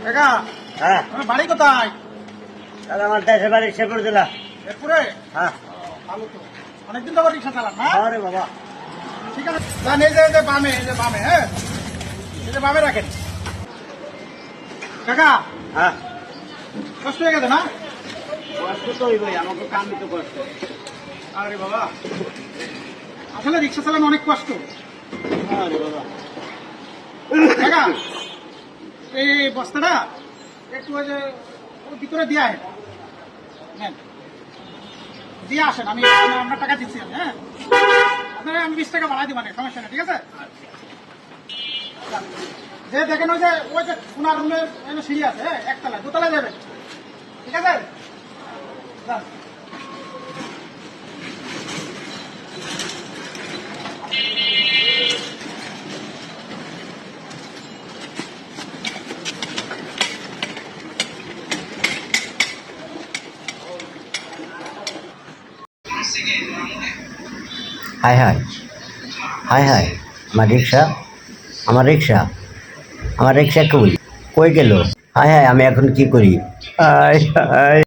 কাকা, হ্যাঁ আমার বাড়ি কোথায়? তাহলে আমার দেশের বাড়ি শেরপুর জেলা। শেরপুরে? হ্যাঁ ভালো তো। অনেকদিন তো রিক্সা চালান না? আরে বাবা, ঠিক আছে। যান, এই যে বামে, হ্যাঁ, এই যে বামে রাখেন। কাকা, হ্যাঁ কষ্ট হয়ে গেছে না? কষ্ট তো হইবই, আমাকে কাম তো কষ্ট। আরে বাবা, আসলে রিক্সা চালানো অনেক কষ্ট। আরে বাবা, কাকা, এই বস্তাটা একটু ওই যে ওর ভিতরে দিয়ে আসেন। নেন, দিয়ে আসেন। আমি আপনার টাকা দিচ্ছি আমি, হ্যাঁ। আপনার আমি 20 টাকা বাড়াই দিবেন, সমস্যা নেই, ঠিক আছে? যে দেখেন ওই যে সোনার রুমের সিঁড়ি আছে, হ্যাঁ, একতলায়, দোতলায় যাবেন, ঠিক আছে? যান। হাই হাই হাই হাই, আমার রিক্সা, আমার রিক্সা, আমার রিক্সা কই গেল? হাই হাই, আমি এখন কি করি? High high